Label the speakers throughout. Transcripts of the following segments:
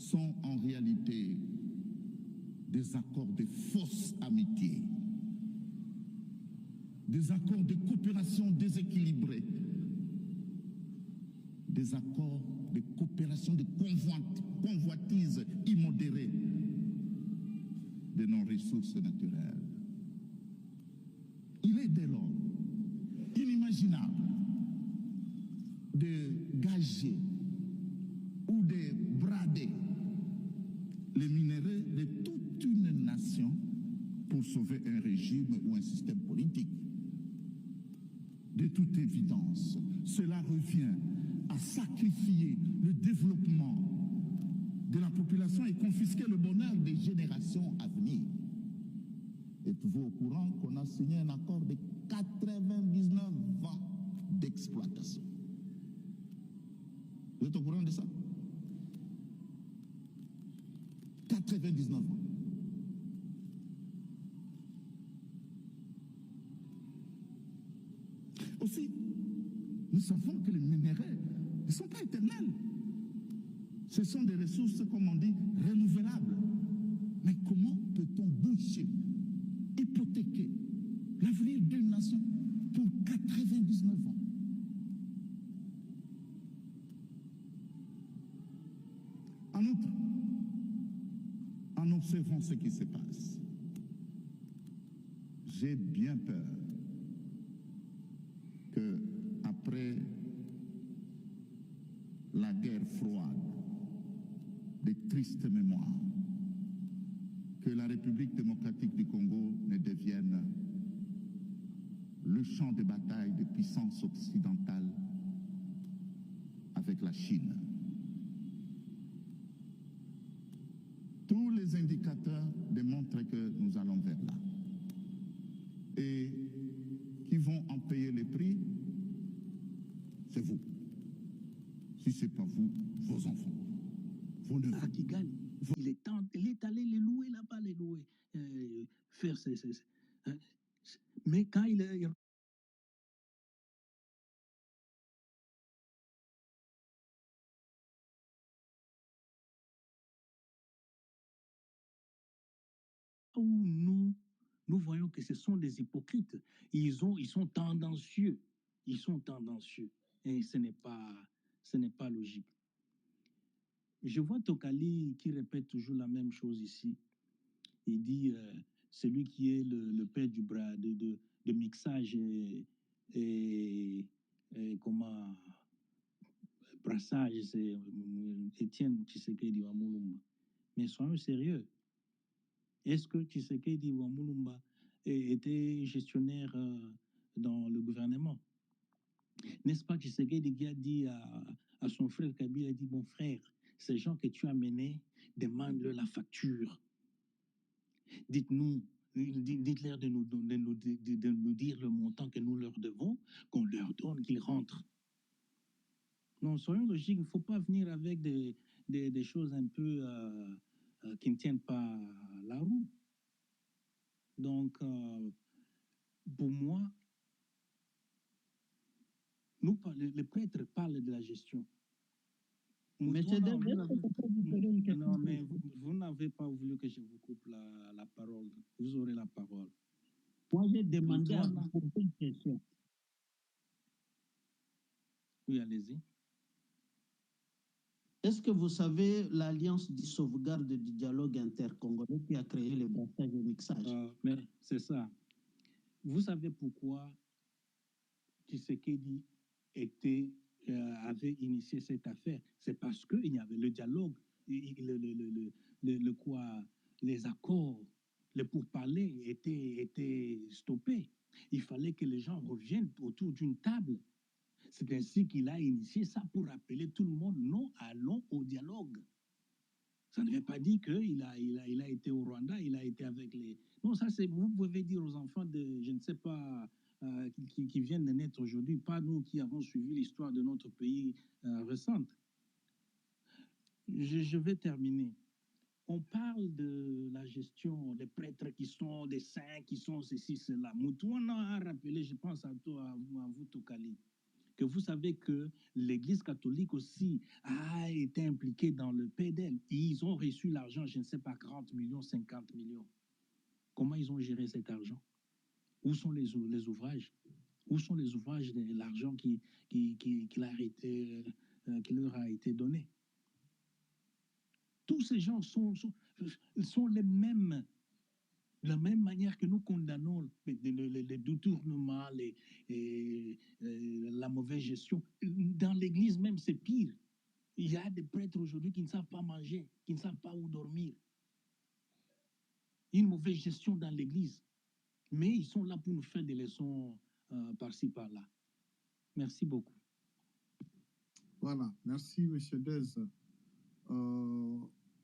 Speaker 1: sont en réalité des accords de fausse amitié, des accords de coopération déséquilibrés, des accords de coopération de convoitise immodérée de nos ressources naturelles. Il est dès lors inimaginable de gager ou de brader les minéraux de toute une nation pour sauver un régime ou un système politique. De toute évidence, cela revient à sacrifier le développement de la population et confisquer le bonheur des générations à venir. Êtes-vous au courant qu'on a signé un accord de 99 ans d'exploitation? Vous êtes au courant de ça? 99 ans. Aussi, nous savons que les minéraux ne sont pas éternels. Ce sont des ressources, comme on dit, renouvelables. Mais comment peut-on boucher, hypothéquer l'avenir d'une nation pour 99 ans? En outre, en observant ce qui se passe, j'ai bien peur que après la guerre froide, de tristes mémoires, que la République démocratique du Congo ne devienne le champ de bataille de puissance occidentale avec la Chine. Tous les indicateurs démontrent que nous allons vers là. Et qui vont en payer les prix, c'est vous. Si ce n'est pas vous, vos enfants. Vos neveux.
Speaker 2: À Kigali, il est allé les louer là-bas, les louer, faire hein. Mais quand il est où nous voyons que ce sont des hypocrites. Ils sont tendancieux. Ils sont tendancieux. Et ce n'est pas logique. Je vois Tokali qui répète toujours la même chose ici. Il dit celui qui est le père du bras de mixage et comment brassage, c'est Étienne Tshisekedi Wamulumba. Mais soyons sérieux. Est-ce que Tshisekedi Wamulumba était gestionnaire dans le gouvernement? N'est-ce pas Tshisekedi qui a dit à son frère Kabila, a dit, mon frère, ces gens que tu as menés, demande-leur la facture. Dites-nous, dites-leur de nous dire le montant que nous leur devons, qu'on leur donne, qu'ils rentrent. Non, soyons logiques, il ne faut pas venir avec des choses un peu qui ne tiennent pas la roue. Donc, pour moi, les prêtres parlent de la gestion.
Speaker 3: Monsieur
Speaker 2: Non, mais vous n'avez pas voulu que je vous coupe la parole. Vous aurez la parole.
Speaker 3: Moi, j'ai demandé à vous poser une question.
Speaker 2: Oui, allez-y.
Speaker 3: Est-ce que vous savez l'Alliance de sauvegarde du dialogue intercongolais qui a créé le brassage et le mixage?
Speaker 2: Mais c'est ça. Vous savez pourquoi Tshisekedi avait initié cette affaire? C'est parce qu'il y avait le dialogue, les accords, les pourparlers étaient stoppés. Il fallait que les gens reviennent autour d'une table. C'est ainsi qu'il a initié ça pour rappeler tout le monde, non, allons au dialogue. Ça ne veut pas dire qu'il a été au Rwanda, il a été avec les... Non, ça c'est, vous pouvez dire aux enfants de, je ne sais pas, qui viennent de naître aujourd'hui, pas nous qui avons suivi l'histoire de notre pays récente. Je vais terminer. On parle de la gestion des prêtres qui sont des saints, qui sont ceci, cela. Moutouana a rappelé, je pense à toi, à vous, Toukali. que vous savez que l'Église catholique aussi a été impliquée dans le PDL. Ils ont reçu l'argent, je ne sais pas, 40 millions, 50 millions. Comment ils ont géré cet argent? Où sont les ouvrages? Où sont les ouvrages de l'argent qui leur a été donné? Tous ces gens sont les mêmes. De la même manière que nous condamnons les détournements, la mauvaise gestion, dans l'Église même, c'est pire. Il y a des prêtres aujourd'hui qui ne savent pas manger, qui ne savent pas où dormir. Une mauvaise gestion dans l'Église. Mais ils sont là pour nous faire des leçons par-ci, par-là. Merci beaucoup.
Speaker 4: Voilà, merci M. Dez.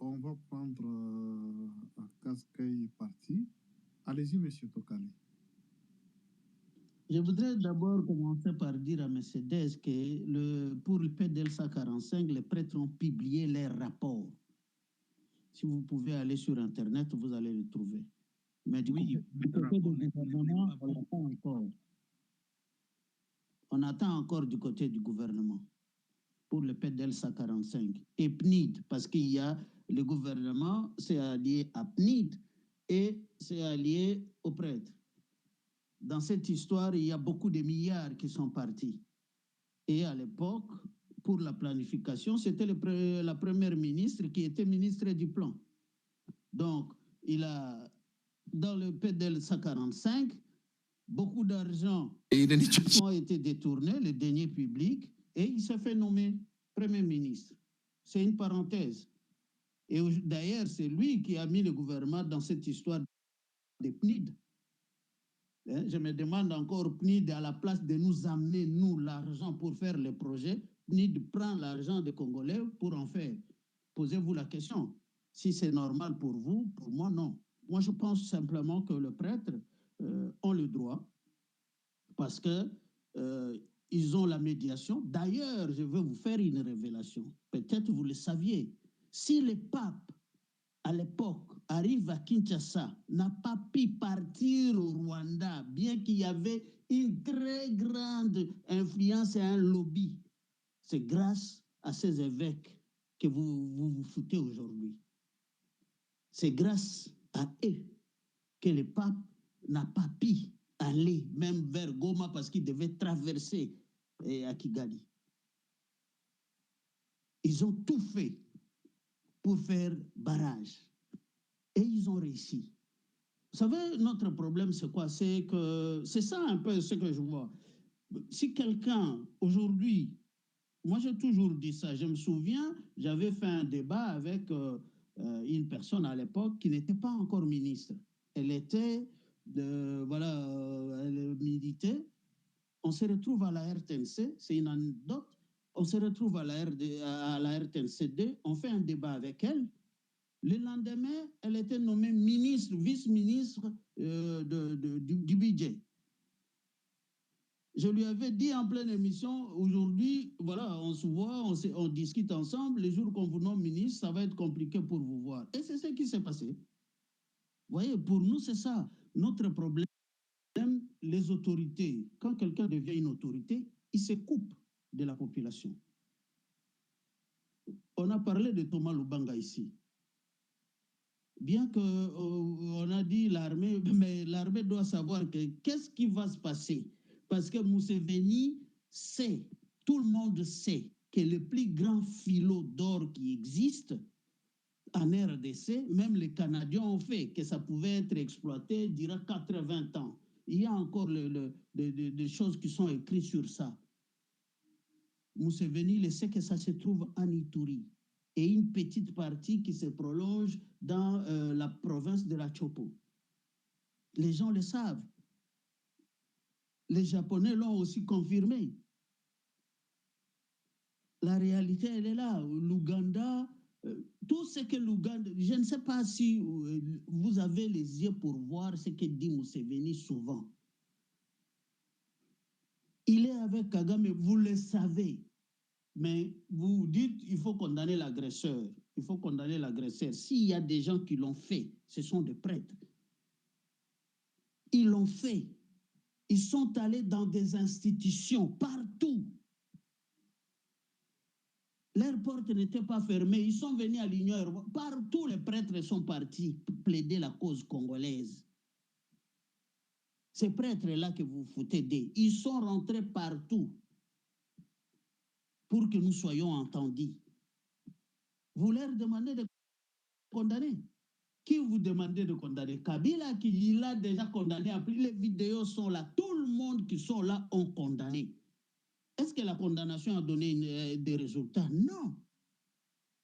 Speaker 4: On va prendre Kaskei parti. Allez-y, M. Tokali.
Speaker 3: Je voudrais d'abord commencer par dire à M. Dez que pour le PDLSA 45, les prêtres ont publié leurs rapports. Si vous pouvez aller sur Internet, vous allez le trouver. Mais du côté du gouvernement, on attend encore. On attend encore du côté du gouvernement pour le PDLSA 45 et PNID, parce qu'il y a le gouvernement, c'est allié à PNID et c'est allié aux prêtres. Dans cette histoire, il y a beaucoup de milliards qui sont partis. Et à l'époque, pour la planification, c'était la première ministre qui était ministre du plan. Donc, dans le PDLSA 45, beaucoup d'argent ont été détournés, les deniers publics, et il s'est fait nommer Premier ministre. C'est une parenthèse. Et d'ailleurs, c'est lui qui a mis le gouvernement dans cette histoire de PNID. Je me demande encore, PNID, à la place de nous amener, nous, l'argent pour faire les projets, PNID prend l'argent des Congolais pour en faire. Posez-vous la question. Si c'est normal pour vous, pour moi, non. Moi, je pense simplement que les prêtres ont le droit parce que ils ont la médiation. D'ailleurs, je veux vous faire une révélation. Peut-être vous le saviez. Si le pape, à l'époque, arrive à Kinshasa, n'a pas pu partir au Rwanda, bien qu'il y avait une très grande influence et un lobby, c'est grâce à ces évêques que vous foutez aujourd'hui. C'est grâce à eux que le pape n'a pas pu aller même vers Goma parce qu'il devait traverser à Kigali. Ils ont tout fait pour faire barrage. Et ils ont réussi. Vous savez, notre problème, c'est quoi? C'est ça un peu ce que je vois. Si quelqu'un, aujourd'hui, moi j'ai toujours dit ça, je me souviens, j'avais fait un débat avec une personne à l'époque qui n'était pas encore ministre. Elle était, elle militait. On se retrouve à la RTNC, c'est une anecdote. On se retrouve à la RTNC2, on fait un débat avec elle. Le lendemain, elle était nommée ministre, vice-ministre du budget. Je lui avais dit en pleine émission, aujourd'hui, voilà, on se voit, on discute ensemble. Les jours qu'on vous nomme ministre, ça va être compliqué pour vous voir. Et c'est ce qui s'est passé. Vous voyez, pour nous, c'est ça. Notre problème, les autorités, quand quelqu'un devient une autorité, il se coupe de la population. On a parlé de Thomas Lubanga ici. Bien qu'on a dit l'armée, mais l'armée doit savoir qu'est-ce qui va se passer. Parce que Museveni sait, tout le monde sait que le plus grand filot d'or qui existe en RDC, même les Canadiens ont fait que ça pouvait être exploité durant 80 ans. Il y a encore des choses qui sont écrites sur ça. Museveni le sait que ça se trouve en Ituri. Et une petite partie qui se prolonge dans la province de la Chopo. Les gens le savent. Les Japonais l'ont aussi confirmé. La réalité, elle est là. L'Ouganda, tout ce que l'Ouganda... Je ne sais pas si vous avez les yeux pour voir ce que dit Museveni souvent. Il est avec Kagame, vous le savez. Mais vous dites il faut condamner l'agresseur. Il faut condamner l'agresseur. S'il y a des gens qui l'ont fait, ce sont des prêtres. Ils l'ont fait. Ils sont allés dans des institutions partout Leurs portes n'étaient pas fermées. Ils sont venus à l'Union européenne. Partout, les prêtres sont partis plaider la cause congolaise. Ces prêtres-là que vous foutez d'eux, ils sont rentrés partout pour que nous soyons entendus. Vous leur demandez de condamner. Qui vous demandez de condamner? Kabila, qui l'a déjà condamné. Après, les vidéos sont là. Tout le monde qui sont là ont condamné. Est-ce que la condamnation a donné des résultats? Non.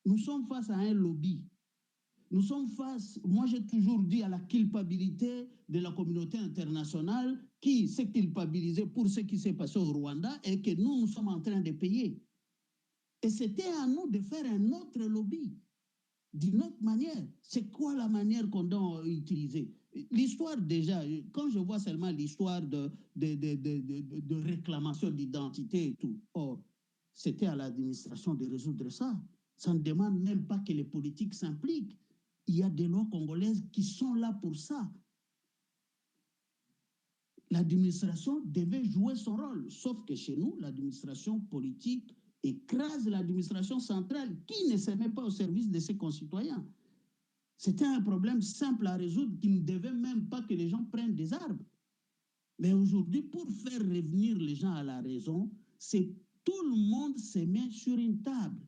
Speaker 3: Nous sommes face à un lobby. Nous sommes face, moi j'ai toujours dit, à la culpabilité de la communauté internationale qui s'est culpabilisée pour ce qui s'est passé au Rwanda et que nous sommes en train de payer. Et c'était à nous de faire un autre lobby, d'une autre manière. C'est quoi la manière qu'on doit utiliser? L'histoire déjà, quand je vois seulement l'histoire de réclamation d'identité et tout, or, c'était à l'administration de résoudre ça. Ça ne demande même pas que les politiques s'impliquent. Il y a des lois congolaises qui sont là pour ça. L'administration devait jouer son rôle, sauf que chez nous, l'administration politique écrase l'administration centrale qui ne se met pas au service de ses concitoyens. C'était un problème simple à résoudre qui ne devait même pas que les gens prennent des armes. Mais aujourd'hui, pour faire revenir les gens à la raison, c'est tout le monde se met sur une table.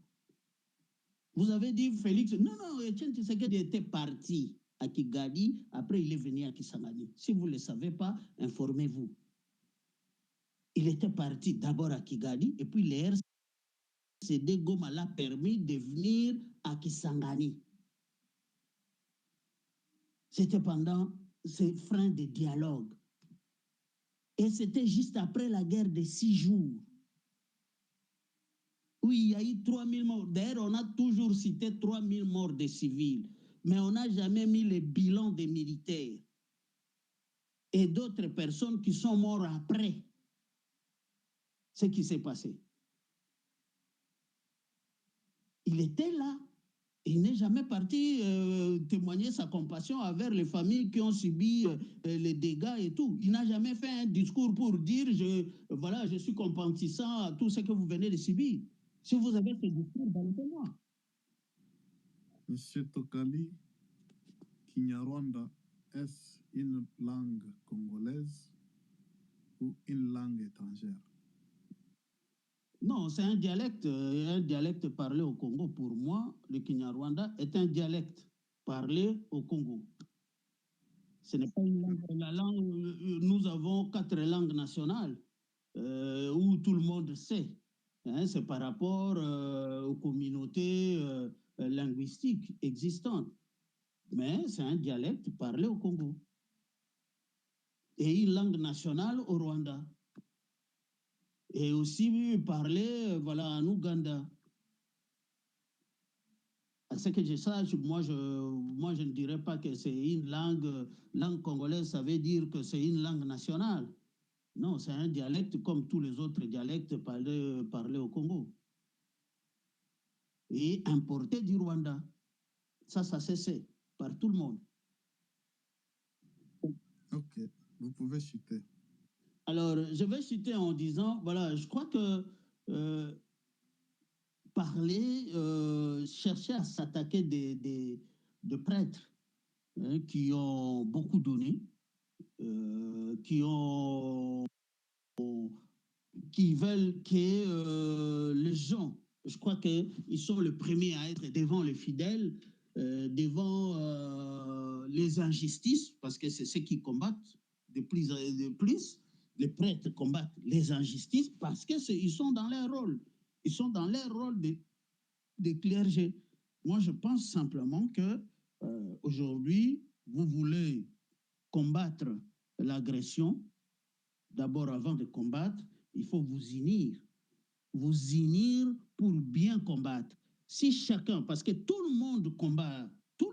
Speaker 3: Vous avez dit Félix, non, Etienne Tshisekedi était parti à Kigali, après il est venu à Kisangani. Si vous ne le savez pas, informez-vous. Il était parti d'abord à Kigali, et puis les RCD Goma l'a permis de venir à Kisangani. C'était pendant ces freins de dialogue. Et c'était juste après la guerre de 6 jours. Oui, il y a eu 3000 morts. D'ailleurs, on a toujours cité 3000 morts de civils, mais on n'a jamais mis le bilan des militaires et d'autres personnes qui sont mortes après ce qui s'est passé. Il était là. Il n'est jamais parti témoigner sa compassion envers les familles qui ont subi les dégâts et tout. Il n'a jamais fait un discours pour dire voilà, je suis compatissant à tout ce que vous venez de subir. Si vous avez ce discours, balayez-moi.
Speaker 4: Monsieur Tokali, Kinyarwanda, est-ce une langue congolaise ou une langue étrangère?
Speaker 3: Non, c'est un dialecte parlé au Congo. Pour moi, le Kinyarwanda est un dialecte parlé au Congo. Ce n'est pas une langue. La langue, nous avons 4 langues nationales où tout le monde sait. Hein, c'est par rapport aux communautés linguistiques existantes. Mais c'est un dialecte parlé au Congo. Et une langue nationale au Rwanda. Et aussi parlé voilà, en Ouganda. À ce que je sache, moi je ne dirais pas que c'est une langue congolaise, ça veut dire que c'est une langue nationale. Non, c'est un dialecte comme tous les autres dialectes parlés au Congo. Et importé du Rwanda. Ça se sait par tout le monde.
Speaker 4: Ok, vous pouvez citer.
Speaker 3: Alors, je vais citer en disant, voilà, je crois que chercher à s'attaquer de prêtres hein, qui ont beaucoup donné, qui veulent que les gens, je crois qu'ils sont les premiers à être devant les fidèles, devant les injustices, parce que c'est ceux qui combattent de plus en plus. Les prêtres combattent les injustices parce qu'ils sont dans leur rôle. Ils sont dans leur rôle de clergé. Moi, je pense simplement que aujourd'hui, vous voulez combattre l'agression. D'abord, avant de combattre, il faut vous unir. Vous unir pour bien combattre. Si chacun, parce que tout le monde combat, tout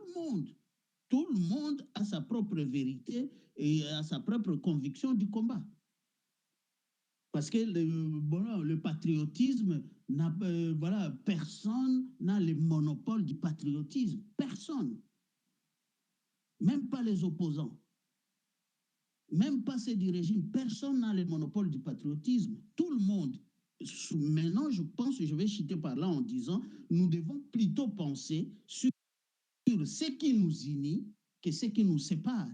Speaker 3: le monde a sa propre vérité et a sa propre conviction du combat. Parce que le patriotisme, voilà, personne n'a le monopole du patriotisme. Personne. Même pas les opposants. Même pas ceux du régime. Personne n'a le monopole du patriotisme. Tout le monde maintenant, je pense que je vais chuter par là en disant, nous devons plutôt penser sur ce qui nous unit que ce qui nous sépare.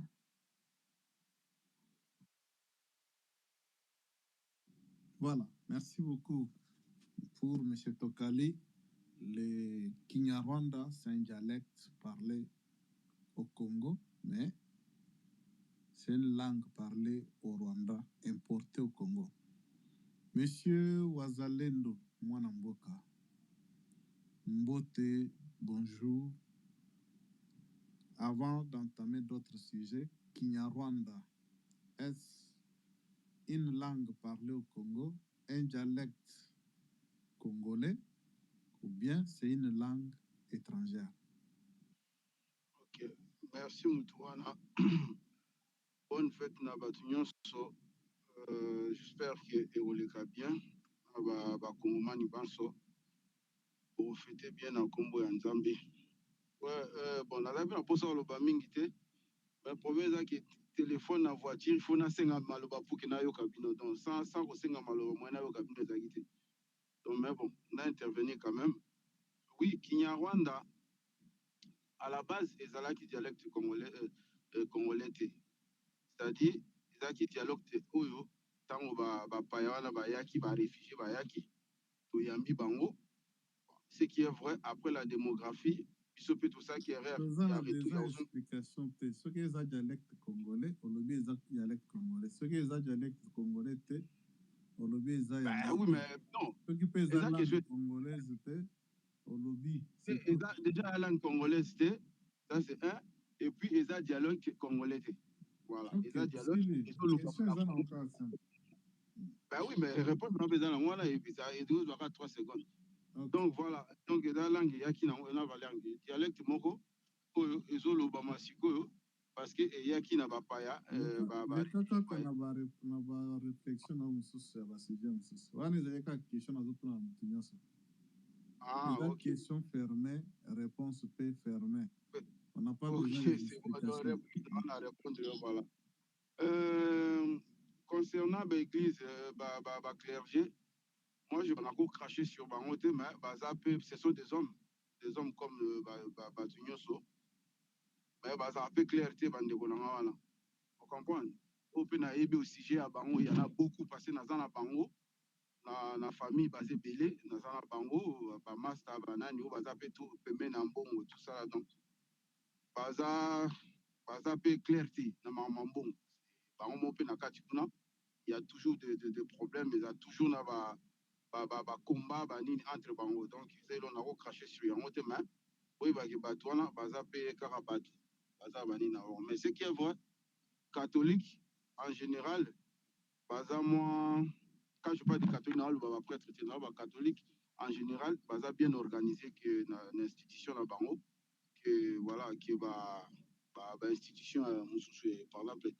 Speaker 4: Voilà, merci beaucoup pour M. Tokali. Le Kinyarwanda, c'est un dialecte parlé au Congo, mais c'est une langue parlée au Rwanda, importée au Congo. Monsieur Wazalendo Mwanamboka, Mbote, bonjour. Avant d'entamer d'autres sujets, Kinyarwanda, est-ce une langue parlée au Congo, un dialecte congolais, ou bien c'est une langue étrangère?
Speaker 5: Ok, merci Moutouana. Bonne fête na Batunyonso. J'espère que Eoleka bien. Bakongomani Banso. Pour fêter bien en Combo et en Zambie. Ouais, bon, la vie, on peut ça le bamingi te. Mais le problème c'est que téléphone, la voiture, il faut na senga maloba pour que na yo cabine. Donc, sans que senga maloba, moi na yo cabine zagite. Donc, mais bon, on a intervenu quand même. Oui, Kinyarwanda, à la base, ils ont qui dialecte congolais, congolais te. C'est-à-dire, ils ont qui dialogue te oyo, tango ba payana ba yaki, ba réfugié ba yaki, to yambi bango. Ce qui est vrai, après la démographie, il peut tout ça qui est réel.
Speaker 4: Dans la déjà explication, ce qui est un dialecte congolais, on le dit un dialecte congolais. Ce qui est un dialecte congolais, on le dit un
Speaker 5: oui, mais non.
Speaker 4: Ce qui peut être la langue congolaise, on le dit.
Speaker 5: Déjà, la langue congolaise, ça c'est un. Et puis, ils ont dialogue congolais. Voilà. Ils ont dialogue. Ils ont le ben oui, mais répondre dans le moi là, et puis ça, il doit avoir 3 secondes. Okay. Donc voilà. Donc, la langue, il y a qui n'a pas langue. Dialecte, moko, ils ont le bamasiko, parce que il y a qui n'a pas paya.
Speaker 4: Réflexion na mususu ya basije mususu. Wana ezalaka question azotuna mutu nyonso.
Speaker 5: Ah, ok.
Speaker 4: Question fermée, réponse P fermée. On n'a pas besoin d'explication.
Speaker 5: On a répondu, voilà. Concernant l'église, clergé, moi, je vais encore cracher sur Bangote, mais ce sont des hommes comme Batunyoso. Mais ça peut clarté, Bandekolanga. Vous comprenez? Au Pénaïbe, au sujet à Bango, il y en a beaucoup passé dans la Bango, dans la famille basée Belé, dans la Bango, Bamasta, Banani, Baza peut tout, Pemé, Nambongo, tout ça. Donc, Baza peut clarté, dans Mambongo. Bango, Pénakatikuna. Il y a toujours des problèmes, il y a toujours des combats entre bango. Donc, ils ont craché sur eux. Oui, mais ce qui est vrai, catholique, en général, moi, quand je parle de catholique, prêtre, catholique, en général, bien organisé que l'institution à bango, que voilà, qui va institution, par exemple,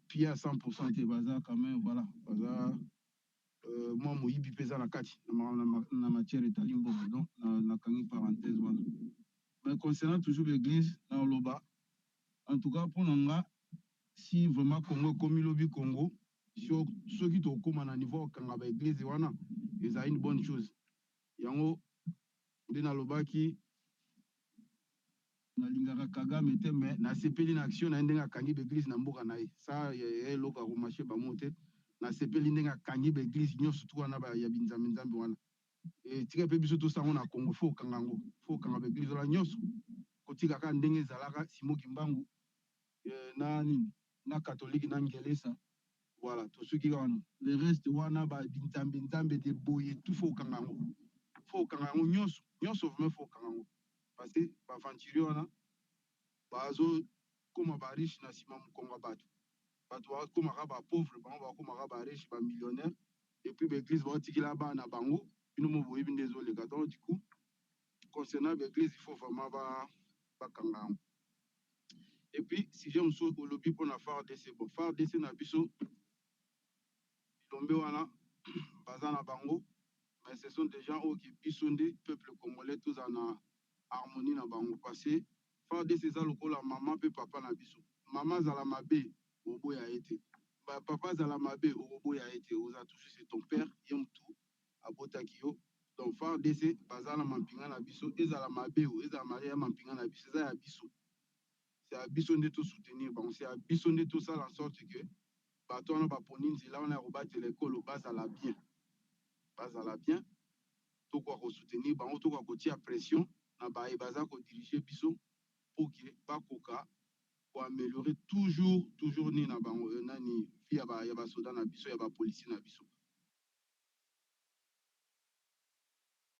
Speaker 5: puis à 100% était bazar quand même, voilà. Bazar, moi, moi, il pèse à la kati, la matière est à l'imboka, donc, la parenthèse, voilà. Mais concernant toujours l'église, dans l'Oba, en tout cas, pour nous, si vraiment Congo, comme il lobby Congo, ceux qui sont comme à niveau, quand on a l'église, ils ont une bonne chose. Yango, dans l'Oba qui, na lingaka Kagame te mais na sepeli na action na ndenga kangi l'église na mboka na ye ça ye loka ko marché ba mote na sepeli ndenga kangi l'église nyonso tu wana ba ya binzambe nzambe wana e tika pe biso to sango na Congo fo kangango fo kanga l'église la nyonso ko tika ka ndenge zalaka simoki mbangu na nini na catholique na ngelesa voilà tout ce qui wana le reste wana ba binzambe nzambe de boye tout fo kangango nyonso vraiment fo kangango parce que ba aventurier wana bazo koma ba riche na sima mukongo bato bakomaka ba pauvre bango bakomaka ba riche ba millionnaire et puis l'église baotikila bana bango bino mo boyebi nde ezoleka donc du coup concernant l'église il faut vraiment bakanga yango et puis si j'ai mosusu olobi mpona FARDC bon FARDC na biso bilombe wana baza na bango mais ce sont des gens qui bisondé peuple congolais tous en harmonie na bango passé FARDC eza lokola maman pe papa na biso maman azala mabe oboya ete papa azala mabe oboya ete oza toujours c'est ton père ye mutu abotaki yo donc FARDC baza na mampinga na biso ezala mabe o ezala mabe ya mampinga na biso eza ya biso c'est à biso nde to soutenir bango c'est à biso nde to sala en sorte que bato wana baponi nzela wana ya kobatela ekolo bazala bien tokoka kosoutenir bango tokoka kotia pression na baye baza kodirige biso pour que bakoka koaméliorer toujours nini na bango nani vi ya basoda na biso ya bapolisi na biso